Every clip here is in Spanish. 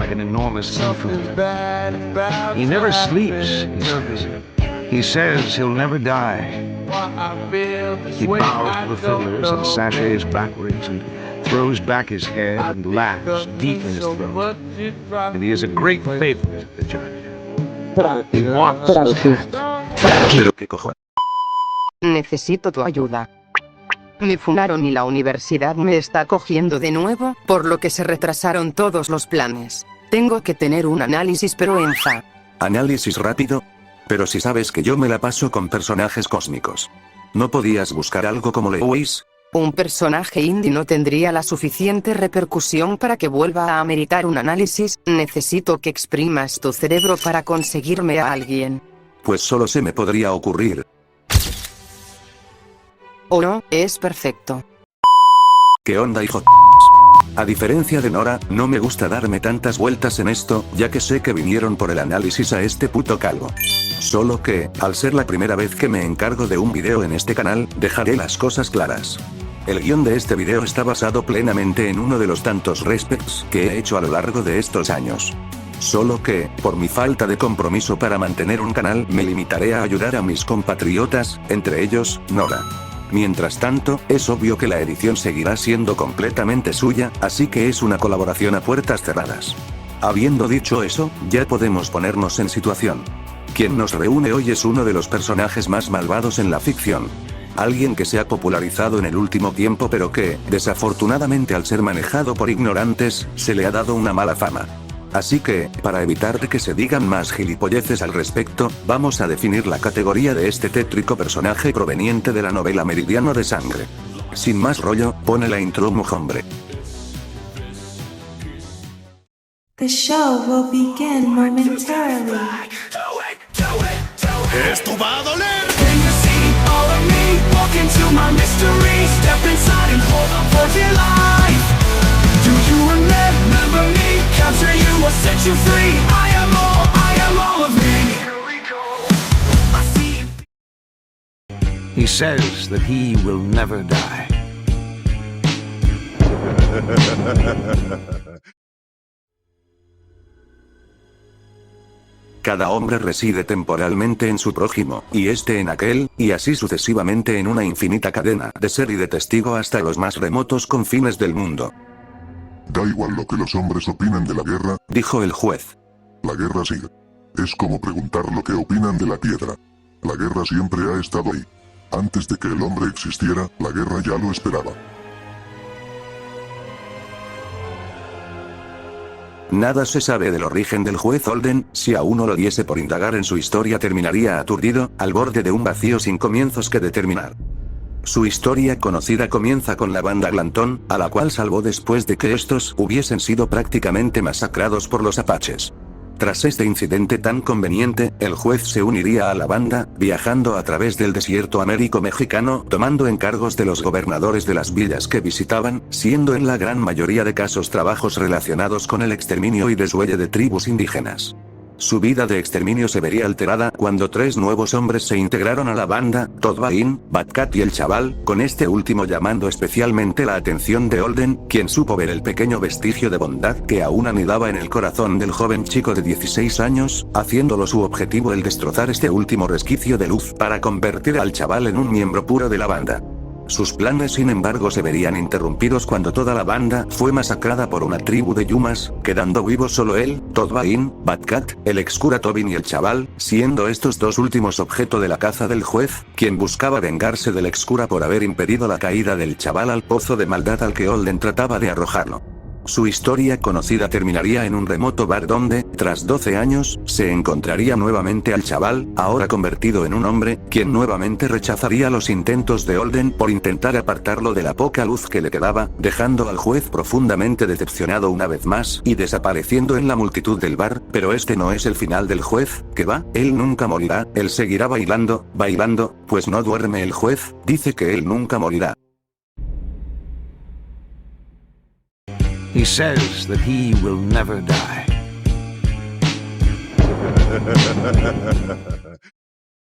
like an enormous seafood. He never sleeps, he says. He says he'll never die. He bows to the fiddlers and sashays backwards and throws back his head and laughs deep in his throat. And he is a great favorite of the judge. He wants his hat. Necesito tu ayuda. Me funaron y la universidad me está cogiendo de nuevo, por lo que se retrasaron todos los planes. Tengo que tener un análisis pero en fa. ¿Análisis rápido? Pero si sabes que yo me la paso con personajes cósmicos. ¿No podías buscar algo como Lewis? Un personaje indie no tendría la suficiente repercusión para que vuelva a ameritar un análisis. Necesito que exprimas tu cerebro para conseguirme a alguien. Pues solo se me podría ocurrir. ¿O no? Es perfecto. ¿Qué onda, hijo? A diferencia de Nora, no me gusta darme tantas vueltas en esto, ya que sé que vinieron por el análisis a este puto calvo. Solo que, al ser la primera vez que me encargo de un video en este canal, dejaré las cosas claras. El guión de este video está basado plenamente en uno de los tantos respects que he hecho a lo largo de estos años. Solo que, por mi falta de compromiso para mantener un canal, me limitaré a ayudar a mis compatriotas, entre ellos, Nora. Mientras tanto, es obvio que la edición seguirá siendo completamente suya, así que es una colaboración a puertas cerradas. Habiendo dicho eso, ya podemos ponernos en situación. Quien nos reúne hoy es uno de los personajes más malvados en la ficción. Alguien que se ha popularizado en el último tiempo pero que, desafortunadamente al ser manejado por ignorantes, se le ha dado una mala fama. Así que, para evitar que se digan más gilipolleces al respecto, vamos a definir la categoría de este tétrico personaje proveniente de la novela Meridiano de Sangre. Sin más rollo, pone la intro, mujombre. The show will begin momentarily. ¡Esto va a doler! Can you see all of me? Walk into my mystery. Step inside and hold on for dear life. Do you remember me? Capture you or set you free. I am all of me. Here we go. I see. He says that he will never die. Cada hombre reside temporalmente en su prójimo, y este en aquel, y así sucesivamente en una infinita cadena de ser y de testigo hasta los más remotos confines del mundo. Da igual lo que los hombres opinan de la guerra, Dijo el juez. la guerra sigue. Es como preguntar lo que opinan de la piedra. La guerra siempre ha estado ahí. Antes de que el hombre existiera, la guerra ya lo esperaba. Nada se sabe del origen del juez Holden, si a uno lo diese por indagar en su historia terminaría aturdido, al borde de un vacío sin comienzos que determinar. Su historia conocida comienza con la banda Glantón, a la cual salvó después de que estos hubiesen sido prácticamente masacrados por los apaches. Tras este incidente tan conveniente, el juez se uniría a la banda, viajando a través del desierto américo-mexicano, tomando encargos de los gobernadores de las villas que visitaban, siendo en la gran mayoría de casos trabajos relacionados con el exterminio y deshuelle de tribus indígenas. Su vida de exterminio se vería alterada cuando 3 nuevos hombres se integraron a la banda, Todd Bain, Batcat y el Chaval, con este último llamando especialmente la atención de Holden, quien supo ver el pequeño vestigio de bondad que aún anidaba en el corazón del joven chico de 16 años, haciéndolo su objetivo el destrozar este último resquicio de luz para convertir al Chaval en un miembro puro de la banda. Sus planes sin embargo se verían interrumpidos cuando toda la banda fue masacrada por una tribu de Yumas, quedando vivos solo él, Todd Bain, Batcat, el ex-cura Tobin y el Chaval, siendo estos dos últimos objeto de la caza del juez, quien buscaba vengarse del ex-cura por haber impedido la caída del Chaval al pozo de maldad al que Holden trataba de arrojarlo. Su historia conocida terminaría en un remoto bar donde, tras 12 años, se encontraría nuevamente al Chaval, ahora convertido en un hombre, quien nuevamente rechazaría los intentos de Holden por intentar apartarlo de la poca luz que le quedaba, dejando al juez profundamente decepcionado una vez más y desapareciendo en la multitud del bar, pero este no es el final del juez, que va, él nunca morirá, él seguirá bailando, pues no duerme el juez, dice que él nunca morirá. He says that he will never die.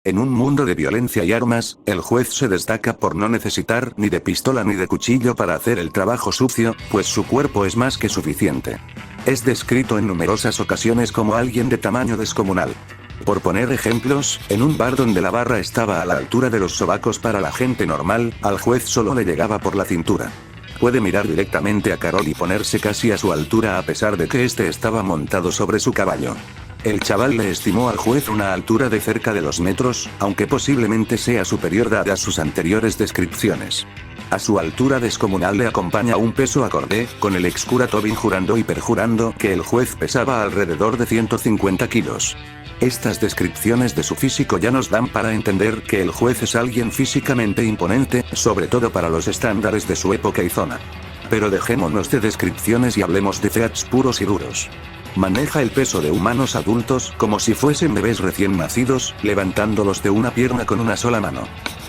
En un mundo de violencia y armas, el juez se destaca por no necesitar ni de pistola ni de cuchillo para hacer el trabajo sucio, pues su cuerpo es más que suficiente. Es descrito en numerosas ocasiones como alguien de tamaño descomunal. Por poner ejemplos, en un bar donde la barra estaba a la altura de los sobacos para la gente normal, al juez solo le llegaba por la cintura. Puede mirar directamente a Carol y ponerse casi a su altura a pesar de que este estaba montado sobre su caballo. El chaval le estimó al juez una altura de cerca de 2 metros, aunque posiblemente sea superior dadas sus anteriores descripciones. A su altura descomunal le acompaña un peso acorde, con el ex cura Tobin jurando y perjurando que el juez pesaba alrededor de 150 kilos. Estas descripciones de su físico ya nos dan para entender que el juez es alguien físicamente imponente, sobre todo para los estándares de su época y zona. Pero dejémonos de descripciones y hablemos de facts puros y duros. Maneja el peso de humanos adultos como si fuesen bebés recién nacidos, levantándolos de una pierna con una sola mano.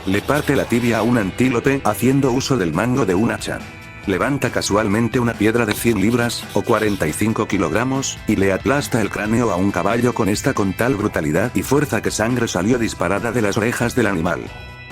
Le parte la tibia a un antílope haciendo uso del mango de un hacha. Levanta casualmente una piedra de 100 libras, o 45 kilogramos, y le aplasta el cráneo a un caballo con esta con tal brutalidad y fuerza que sangre salió disparada de las orejas del animal.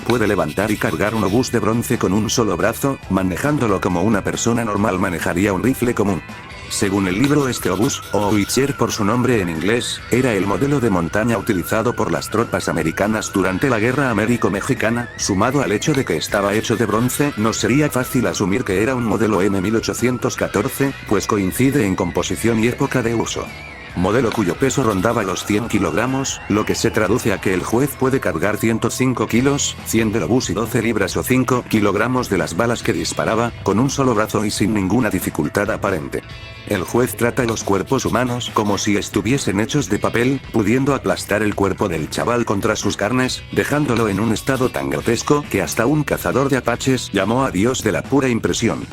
Puede levantar y cargar un obús de bronce con un solo brazo, manejándolo como una persona normal manejaría un rifle común. Según el libro, este obús, o Witcher por su nombre en inglés, era el modelo de montaña utilizado por las tropas americanas durante la Guerra Américo-Mexicana. Sumado al hecho de que estaba hecho de bronce, no sería fácil asumir que era un modelo M1814, pues coincide en composición y época de uso. Modelo cuyo peso rondaba los 100 kilogramos, lo que se traduce a que el juez puede cargar 105 kilos, 100 del obús y 12 libras o 5 kilogramos de las balas que disparaba, con un solo brazo y sin ninguna dificultad aparente. El juez trata los cuerpos humanos como si estuviesen hechos de papel, pudiendo aplastar el cuerpo del chaval contra sus carnes, dejándolo en un estado tan grotesco que hasta un cazador de apaches llamó a Dios de la pura impresión.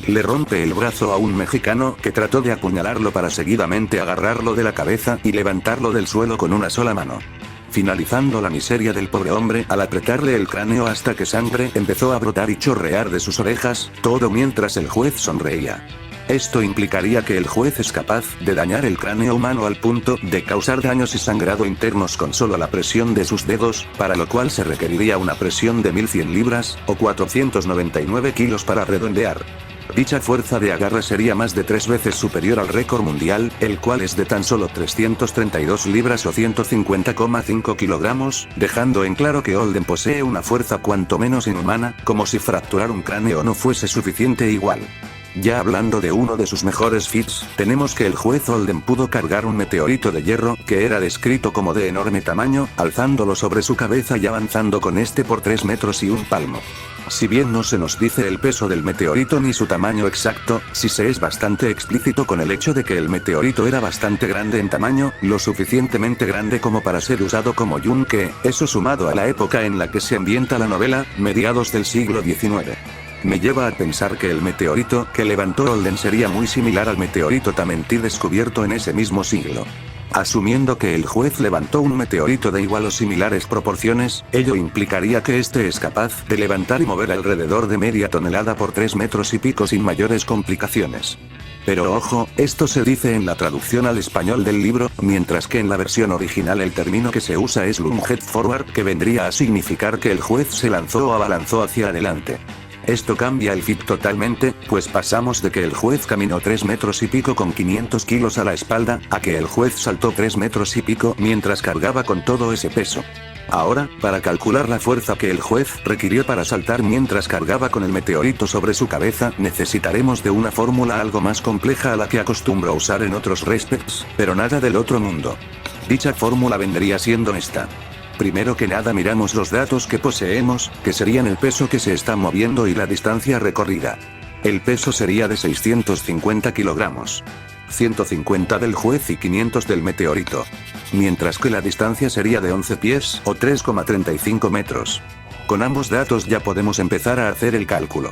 Le rompe el brazo a un mexicano que trató de apuñalarlo para seguidamente agarrarlo de la cabeza y levantarlo del suelo con una sola mano. Finalizando la miseria del pobre hombre al apretarle el cráneo hasta que sangre empezó a brotar y chorrear de sus orejas, todo mientras el juez sonreía. Esto implicaría que el juez es capaz de dañar el cráneo humano al punto de causar daños y sangrado internos con solo la presión de sus dedos, para lo cual se requeriría una presión de 1100 libras, o 499 kilos para redondear. Dicha fuerza de agarre sería más de 3 veces superior al récord mundial, el cual es de tan solo 332 libras o 150,5 kilogramos, dejando en claro que Holden posee una fuerza cuanto menos inhumana, como si fracturar un cráneo no fuese suficiente igual. Ya hablando de uno de sus mejores feats, tenemos que el juez Holden pudo cargar un meteorito de hierro, que era descrito como de enorme tamaño, alzándolo sobre su cabeza y avanzando con este por 3 metros y un palmo. Si bien no se nos dice el peso del meteorito ni su tamaño exacto, sí se es bastante explícito con el hecho de que el meteorito era bastante grande en tamaño, lo suficientemente grande como para ser usado como yunque, eso sumado a la época en la que se ambienta la novela, mediados del siglo XIX. Me lleva a pensar que el meteorito que levantó Holden sería muy similar al meteorito Tamenti descubierto en ese mismo siglo. Asumiendo que el juez levantó un meteorito de igual o similares proporciones, ello implicaría que este es capaz de levantar y mover alrededor de media tonelada por 3 metros y pico sin mayores complicaciones. Pero ojo, esto se dice en la traducción al español del libro, mientras que en la versión original el término que se usa es lunge forward, que vendría a significar que el juez se lanzó o abalanzó hacia adelante. Esto cambia el feat totalmente, pues pasamos de que el juez caminó 3 metros y pico con 500 kilos a la espalda, a que el juez saltó 3 metros y pico mientras cargaba con todo ese peso. Ahora, para calcular la fuerza que el juez requirió para saltar mientras cargaba con el meteorito sobre su cabeza, necesitaremos de una fórmula algo más compleja a la que acostumbro usar en otros respects, pero nada del otro mundo. Dicha fórmula vendría siendo esta. Primero que nada miramos los datos que poseemos, que serían el peso que se está moviendo y la distancia recorrida. El peso sería de 650 kilogramos. 150 del juez y 500 del meteorito. Mientras que la distancia sería de 11 pies, o 3,35 metros. Con ambos datos ya podemos empezar a hacer el cálculo.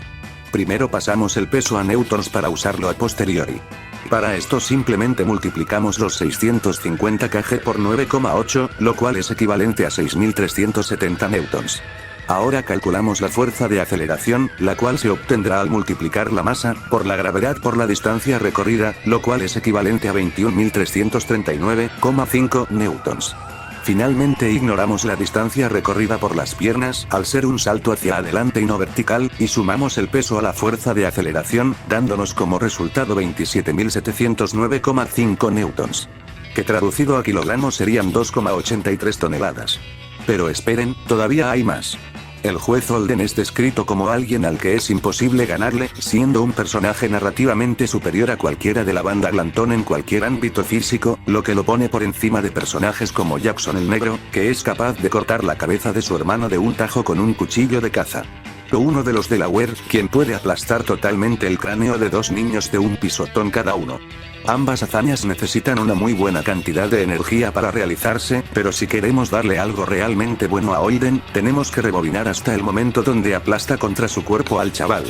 Primero pasamos el peso a newtons para usarlo a posteriori. Para esto simplemente multiplicamos los 650 kg por 9,8, lo cual es equivalente a 6.370 newtons. Ahora calculamos la fuerza de aceleración, la cual se obtendrá al multiplicar la masa por la gravedad por la distancia recorrida, lo cual es equivalente a 21.339,5 newtons. Finalmente ignoramos la distancia recorrida por las piernas al ser un salto hacia adelante y no vertical, y sumamos el peso a la fuerza de aceleración, dándonos como resultado 27.709,5 newtons. Que traducido a kilogramos serían 2,83 toneladas. Pero esperen, todavía hay más. El juez Holden es descrito como alguien al que es imposible ganarle, siendo un personaje narrativamente superior a cualquiera de la banda Glantón en cualquier ámbito físico, lo que lo pone por encima de personajes como Jackson el Negro, que es capaz de cortar la cabeza de su hermano de un tajo con un cuchillo de caza. O uno de los Delaware, quien puede aplastar totalmente el cráneo de 2 niños de un pisotón cada uno. Ambas hazañas necesitan una muy buena cantidad de energía para realizarse, pero si queremos darle algo realmente bueno a Holden, tenemos que rebobinar hasta el momento donde aplasta contra su cuerpo al chaval.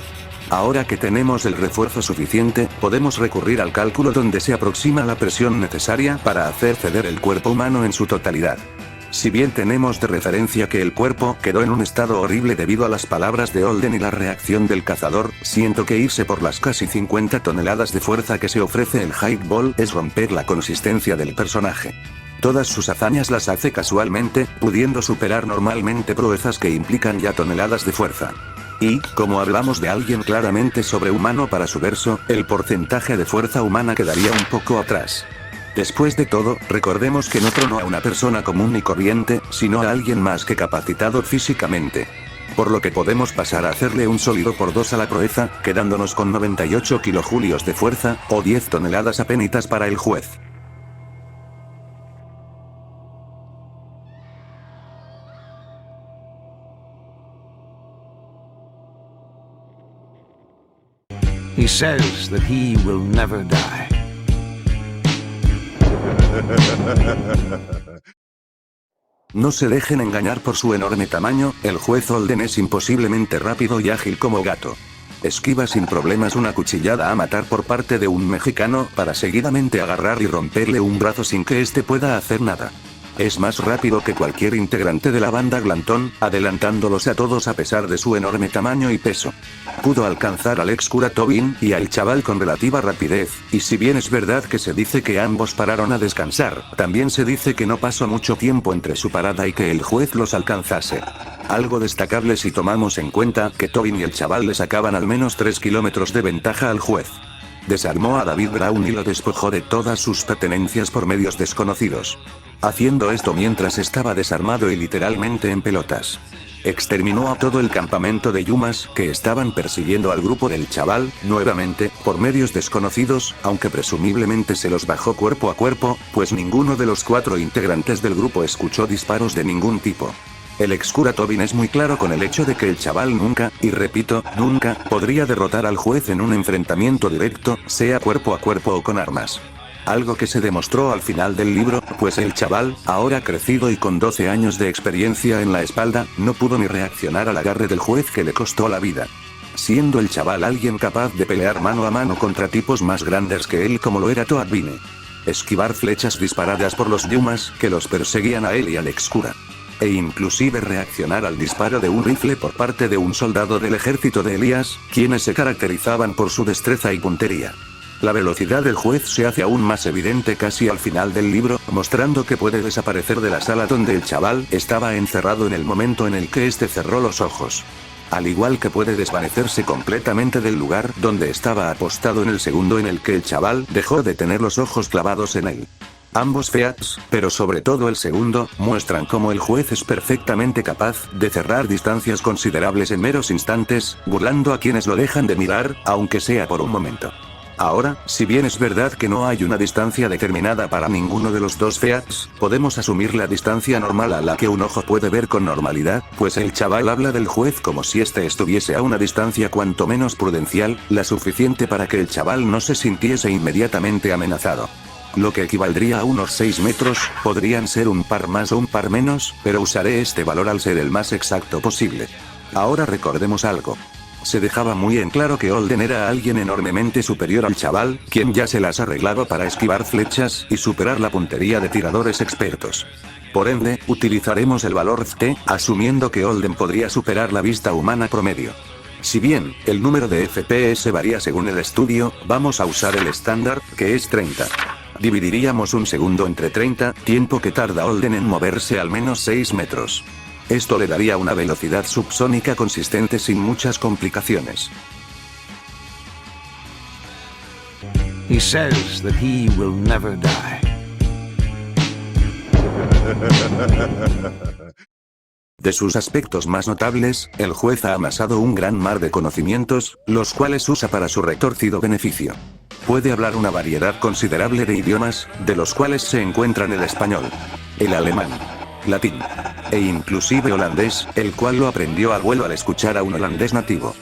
Ahora que tenemos el refuerzo suficiente, podemos recurrir al cálculo donde se aproxima la presión necesaria para hacer ceder el cuerpo humano en su totalidad. Si bien tenemos de referencia que el cuerpo quedó en un estado horrible debido a las palabras de Holden y la reacción del cazador, siento que irse por las casi 50 toneladas de fuerza que se ofrece el High Ball es romper la consistencia del personaje. Todas sus hazañas las hace casualmente, pudiendo superar normalmente proezas que implican ya toneladas de fuerza. Y, como hablamos de alguien claramente sobrehumano para su verso, el porcentaje de fuerza humana quedaría un poco atrás. Después de todo, recordemos que no tronó a una persona común y corriente, sino a alguien más que capacitado físicamente. Por lo que podemos pasar a hacerle un sólido por 2 a la proeza, quedándonos con 98 kilojulios de fuerza, o 10 toneladas apenitas para el juez. He says that he will never die. No se dejen engañar por su enorme tamaño, el juez Holden es imposiblemente rápido y ágil como gato. Esquiva sin problemas una cuchillada a matar por parte de un mexicano para seguidamente agarrar y romperle un brazo sin que éste pueda hacer nada. Es más rápido que cualquier integrante de la banda Glantón, adelantándolos a todos a pesar de su enorme tamaño y peso. Pudo alcanzar al ex cura Tobin y al chaval con relativa rapidez, y si bien es verdad que se dice que ambos pararon a descansar, también se dice que no pasó mucho tiempo entre su parada y que el juez los alcanzase. Algo destacable si tomamos en cuenta que Tobin y el chaval le sacaban al menos 3 kilómetros de ventaja al juez. Desarmó a David Brown y lo despojó de todas sus pertenencias por medios desconocidos. Haciendo esto mientras estaba desarmado y literalmente en pelotas. Exterminó a todo el campamento de Yumas, que estaban persiguiendo al grupo del chaval, nuevamente, por medios desconocidos, aunque presumiblemente se los bajó cuerpo a cuerpo, pues ninguno de los 4 integrantes del grupo escuchó disparos de ningún tipo. El ex cura Tobin es muy claro con el hecho de que el chaval nunca, y repito, nunca, podría derrotar al juez en un enfrentamiento directo, sea cuerpo a cuerpo o con armas. Algo que se demostró al final del libro, pues el chaval, ahora crecido y con 12 años de experiencia en la espalda, no pudo ni reaccionar al agarre del juez que le costó la vida. Siendo el chaval alguien capaz de pelear mano a mano contra tipos más grandes que él como lo era Toad Vine. Esquivar flechas disparadas por los Yumas que los perseguían a él y al ex cura. E inclusive reaccionar al disparo de un rifle por parte de un soldado del ejército de Elías, quienes se caracterizaban por su destreza y puntería. La velocidad del juez se hace aún más evidente casi al final del libro, mostrando que puede desaparecer de la sala donde el chaval estaba encerrado en el momento en el que éste cerró los ojos. Al igual que puede desvanecerse completamente del lugar donde estaba apostado en el segundo en el que el chaval dejó de tener los ojos clavados en él. Ambos feats, pero sobre todo el segundo, muestran cómo el juez es perfectamente capaz de cerrar distancias considerables en meros instantes, burlando a quienes lo dejan de mirar, aunque sea por un momento. Ahora, si bien es verdad que no hay una distancia determinada para ninguno de los dos feats, podemos asumir la distancia normal a la que un ojo puede ver con normalidad, pues el chaval habla del juez como si éste estuviese a una distancia cuanto menos prudencial, la suficiente para que el chaval no se sintiese inmediatamente amenazado. Lo que equivaldría a unos 6 metros, podrían ser un par más o un par menos, pero usaré este valor al ser el más exacto posible. Ahora recordemos algo. Se dejaba muy en claro que Holden era alguien enormemente superior al chaval, quien ya se las arreglaba para esquivar flechas y superar la puntería de tiradores expertos. Por ende, utilizaremos el valor Ft, asumiendo que Holden podría superar la vista humana promedio. Si bien, el número de FPS varía según el estudio, vamos a usar el estándar, que es 30. Dividiríamos un segundo entre 30, tiempo que tarda Holden en moverse al menos 6 metros. Esto le daría una velocidad subsónica consistente sin muchas complicaciones. He says that he will never die. De sus aspectos más notables, el juez ha amasado un gran mar de conocimientos, los cuales usa para su retorcido beneficio. Puede hablar una variedad considerable de idiomas, de los cuales se encuentran el español, el alemán, latín, e inclusive holandés, el cual lo aprendió al vuelo al escuchar a un holandés nativo.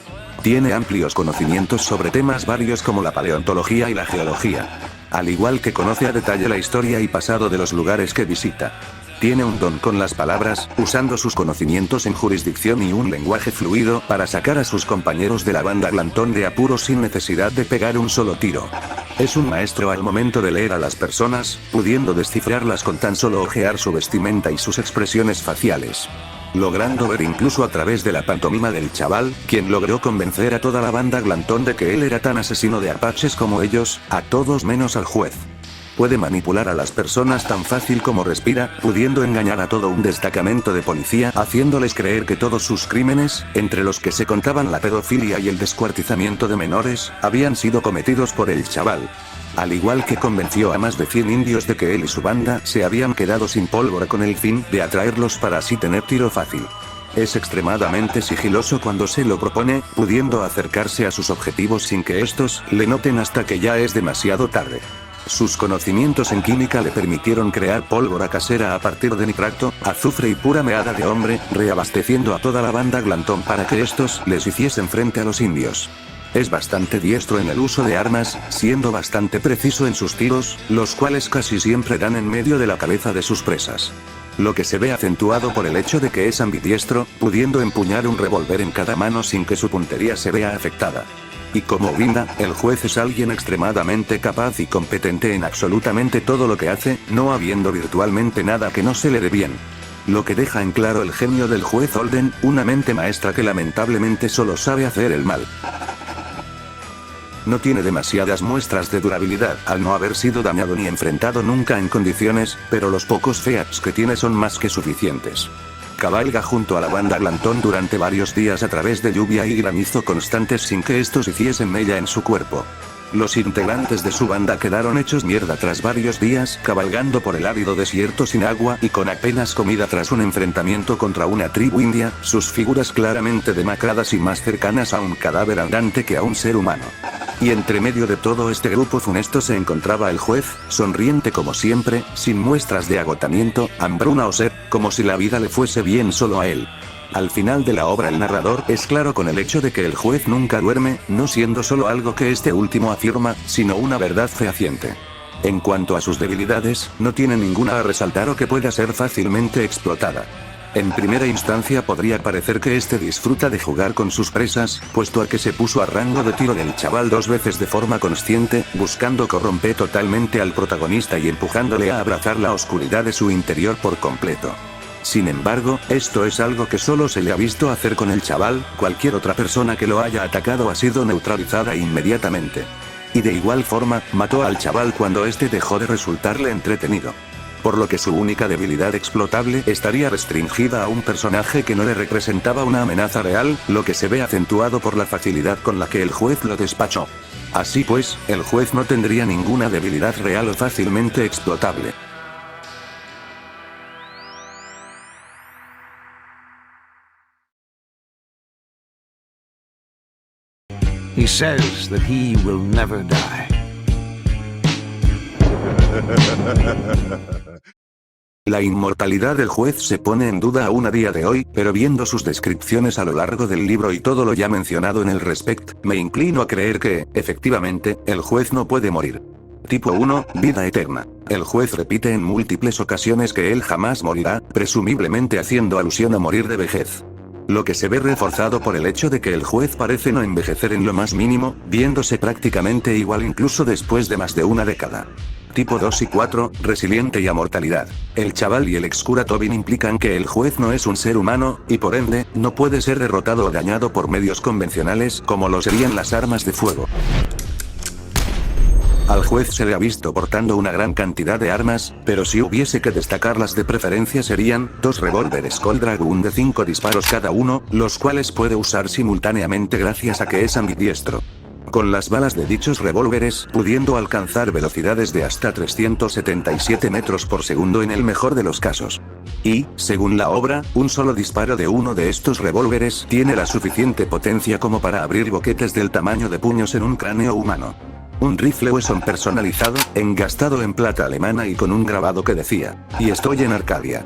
Tiene amplios conocimientos sobre temas varios como la paleontología y la geología. Al igual que conoce a detalle la historia y pasado de los lugares que visita. Tiene un don con las palabras, usando sus conocimientos en jurisdicción y un lenguaje fluido para sacar a sus compañeros de la banda glantón de apuros sin necesidad de pegar un solo tiro. Es un maestro al momento de leer a las personas, pudiendo descifrarlas con tan solo ojear su vestimenta y sus expresiones faciales. Logrando ver incluso a través de la pantomima del chaval, quien logró convencer a toda la banda glantón de que él era tan asesino de apaches como ellos, a todos menos al juez. Puede manipular a las personas tan fácil como respira, pudiendo engañar a todo un destacamento de policía, haciéndoles creer que todos sus crímenes, entre los que se contaban la pedofilia y el descuartizamiento de menores, habían sido cometidos por el chaval. Al igual que convenció a más de 100 indios de que él y su banda se habían quedado sin pólvora con el fin de atraerlos para así tener tiro fácil. Es extremadamente sigiloso cuando se lo propone, pudiendo acercarse a sus objetivos sin que estos le noten hasta que ya es demasiado tarde. Sus conocimientos en química le permitieron crear pólvora casera a partir de nitrato, azufre y pura meada de hombre, reabasteciendo a toda la banda glantón para que estos les hiciesen frente a los indios. Es bastante diestro en el uso de armas, siendo bastante preciso en sus tiros, los cuales casi siempre dan en medio de la cabeza de sus presas. Lo que se ve acentuado por el hecho de que es ambidiestro, pudiendo empuñar un revólver en cada mano sin que su puntería se vea afectada. Y como Vinda, el juez es alguien extremadamente capaz y competente en absolutamente todo lo que hace, no habiendo virtualmente nada que no se le dé bien. Lo que deja en claro el genio del juez Holden, una mente maestra que lamentablemente solo sabe hacer el mal. No tiene demasiadas muestras de durabilidad, al no haber sido dañado ni enfrentado nunca en condiciones, pero los pocos feats que tiene son más que suficientes. Cabalga junto a la banda glantón durante varios días a través de lluvia y granizo constantes sin que estos hiciesen mella en su cuerpo. Los integrantes de su banda quedaron hechos mierda tras varios días cabalgando por el árido desierto sin agua y con apenas comida tras un enfrentamiento contra una tribu india, sus figuras claramente demacradas y más cercanas a un cadáver andante que a un ser humano. Y entre medio de todo este grupo funesto se encontraba el juez, sonriente como siempre, sin muestras de agotamiento, hambruna o sed, como si la vida le fuese bien solo a él. Al final de la obra el narrador es claro con el hecho de que el juez nunca duerme, no siendo solo algo que este último afirma, sino una verdad fehaciente. En cuanto a sus debilidades, no tiene ninguna a resaltar o que pueda ser fácilmente explotada. En primera instancia podría parecer que este disfruta de jugar con sus presas, puesto a que se puso a rango de tiro del chaval 2 veces de forma consciente, buscando corromper totalmente al protagonista y empujándole a abrazar la oscuridad de su interior por completo. Sin embargo, esto es algo que solo se le ha visto hacer con el chaval, cualquier otra persona que lo haya atacado ha sido neutralizada inmediatamente. Y de igual forma, mató al chaval cuando este dejó de resultarle entretenido. Por lo que su única debilidad explotable estaría restringida a un personaje que no le representaba una amenaza real, lo que se ve acentuado por la facilidad con la que el juez lo despachó. Así pues, el juez no tendría ninguna debilidad real o fácilmente explotable. He says that he will never die. La inmortalidad del juez se pone en duda aún a día de hoy, pero viendo sus descripciones a lo largo del libro y todo lo ya mencionado en el respecto, me inclino a creer que, efectivamente, el juez no puede morir. Tipo 1, vida eterna. El juez repite en múltiples ocasiones que él jamás morirá, presumiblemente haciendo alusión a morir de vejez. Lo que se ve reforzado por el hecho de que el juez parece no envejecer en lo más mínimo, viéndose prácticamente igual incluso después de más de una década. Tipo 2 y 4, resiliente y amortalidad. El chaval y el excura Tobin implican que el juez no es un ser humano, y por ende, no puede ser derrotado o dañado por medios convencionales como lo serían las armas de fuego. Al juez se le ha visto portando una gran cantidad de armas, pero si hubiese que destacarlas de preferencia serían 2 revólveres Colt Dragoon de 5 disparos cada uno, los cuales puede usar simultáneamente gracias a que es ambidiestro. Con las balas de dichos revólveres, pudiendo alcanzar velocidades de hasta 377 metros por segundo en el mejor de los casos. Y, según la obra, un solo disparo de uno de estos revólveres tiene la suficiente potencia como para abrir boquetes del tamaño de puños en un cráneo humano. Un rifle Wesson personalizado, engastado en plata alemana y con un grabado que decía, "Y estoy en Arcadia".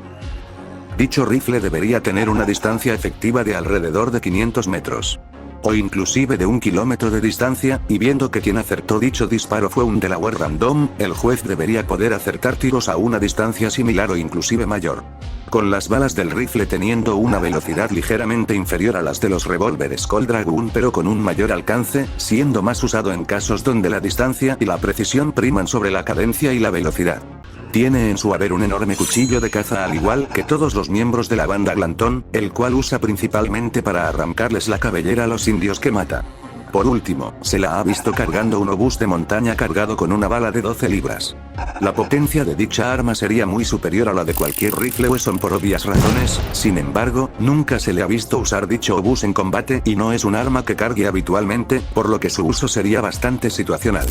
Dicho rifle debería tener una distancia efectiva de alrededor de 500 metros. O inclusive de 1 kilómetro de distancia, y viendo que quien acertó dicho disparo fue un Delaware Random, el juez debería poder acertar tiros a una distancia similar o inclusive mayor. Con las balas del rifle teniendo una velocidad ligeramente inferior a las de los revólveres Colt Dragoon pero con un mayor alcance, siendo más usado en casos donde la distancia y la precisión priman sobre la cadencia y la velocidad. Tiene en su haber un enorme cuchillo de caza al igual que todos los miembros de la banda Glantón, el cual usa principalmente para arrancarles la cabellera a los indios que mata. Por último, se la ha visto cargando un obús de montaña cargado con una bala de 12 libras. La potencia de dicha arma sería muy superior a la de cualquier rifle Wesson por obvias razones, sin embargo, nunca se le ha visto usar dicho obús en combate y no es un arma que cargue habitualmente, por lo que su uso sería bastante situacional.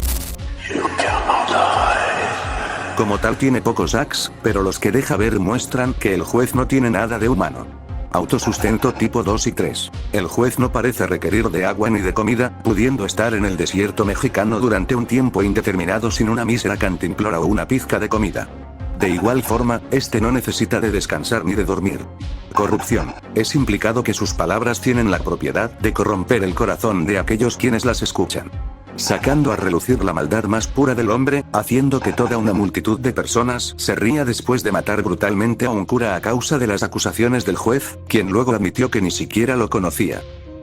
Como tal tiene pocos hacks, pero los que deja ver muestran que el juez no tiene nada de humano. Autosustento tipo 2 y 3. El juez no parece requerir de agua ni de comida, pudiendo estar en el desierto mexicano durante un tiempo indeterminado sin una mísera cantimplora o una pizca de comida. De igual forma, este no necesita de descansar ni de dormir. Corrupción. Es implicado que sus palabras tienen la propiedad de corromper el corazón de aquellos quienes las escuchan, sacando a relucir la maldad más pura del hombre, haciendo que toda una multitud de personas se ría después de matar brutalmente a un cura a causa de las acusaciones del juez, quien luego admitió que ni siquiera lo conocía.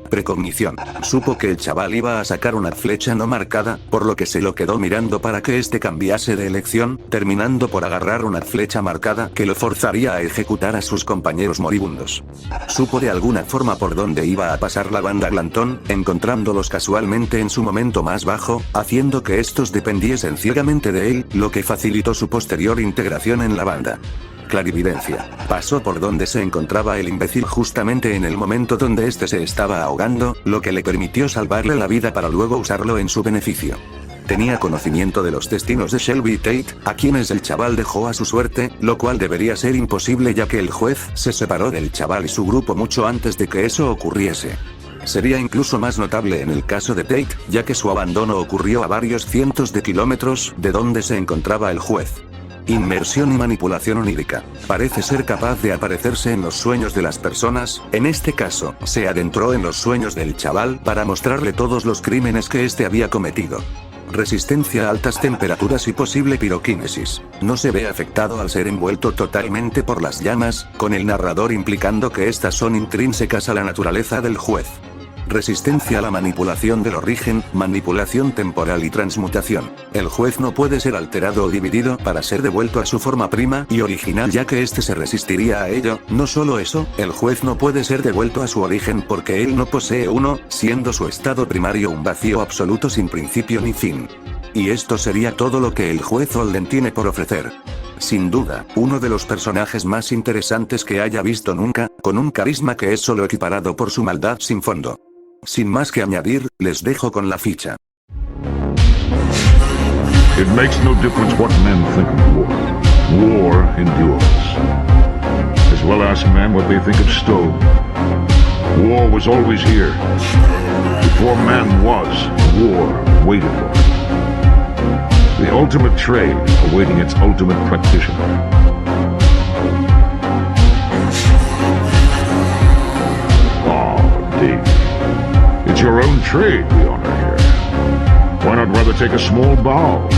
Precognición. Supo que el chaval iba a sacar una flecha no marcada, por lo que se lo quedó mirando para que este cambiase de elección, terminando por agarrar una flecha marcada que lo forzaría a ejecutar a sus compañeros moribundos. Supo de alguna forma por dónde iba a pasar la banda Glantón, encontrándolos casualmente en su momento más bajo, haciendo que estos dependiesen ciegamente de él, lo que facilitó su posterior integración en la banda. Clarividencia. Pasó por donde se encontraba el imbécil justamente en el momento donde este se estaba ahogando, lo que le permitió salvarle la vida para luego usarlo en su beneficio. Tenía conocimiento de los destinos de Shelby Tate, a quienes el chaval dejó a su suerte, lo cual debería ser imposible ya que el juez se separó del chaval y su grupo mucho antes de que eso ocurriese. Sería incluso más notable en el caso de Tate, ya que su abandono ocurrió a varios cientos de kilómetros de donde se encontraba el juez. Inmersión y manipulación onírica. Parece ser capaz de aparecerse en los sueños de las personas, en este caso, se adentró en los sueños del chaval para mostrarle todos los crímenes que éste había cometido. Resistencia a altas temperaturas y posible piroquinesis. No se ve afectado al ser envuelto totalmente por las llamas, con el narrador implicando que estas son intrínsecas a la naturaleza del juez. Resistencia a la manipulación del origen, manipulación temporal y transmutación. El juez no puede ser alterado o dividido para ser devuelto a su forma prima y original ya que éste se resistiría a ello. No solo eso, el juez no puede ser devuelto a su origen porque él no posee uno, siendo su estado primario un vacío absoluto sin principio ni fin. Y esto sería todo lo que el juez Holden tiene por ofrecer. Sin duda, uno de los personajes más interesantes que haya visto nunca, con un carisma que es solo equiparado por su maldad sin fondo. Sin más que añadir, les dejo con la ficha. It makes no difference what men think of war. War endures. As well ask men what they think of stone. War was always here. Before man was, war waited for him. The ultimate trade awaiting its ultimate practitioner. Oh, Dave. It's your own trade we honor here. Why not rather take a small bow?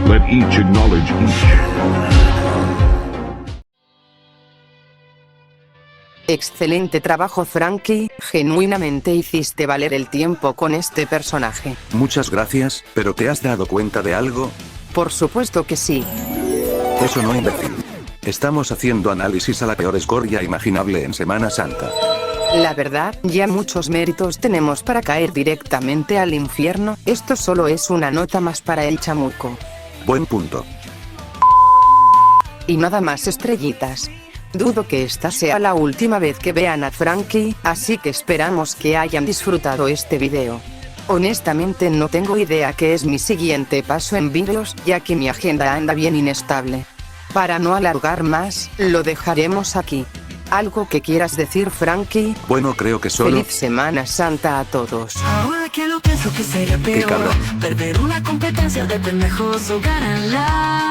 Let each acknowledge each. Excelente trabajo, Frankie, genuinamente hiciste valer el tiempo con este personaje. Muchas gracias, pero ¿te has dado cuenta de algo? Por supuesto que sí. Eso no, imbécil. Estamos haciendo análisis a la peor escoria imaginable en Semana Santa. La verdad, ya muchos méritos tenemos para caer directamente al infierno. Esto solo es una nota más para el chamuco. Buen punto. Y nada más estrellitas. Dudo que esta sea la última vez que vean a Frankie, así que esperamos que hayan disfrutado este video. Honestamente no tengo idea qué es mi siguiente paso en videos, ya que mi agenda anda bien inestable. Para no alargar más, lo dejaremos aquí. ¿Algo que quieras decir, Frankie? Bueno, creo que solo... Feliz Semana Santa a todos. Ahora que lo pienso que sería peor cabrón. perder una competencia de pendejos o ganarla.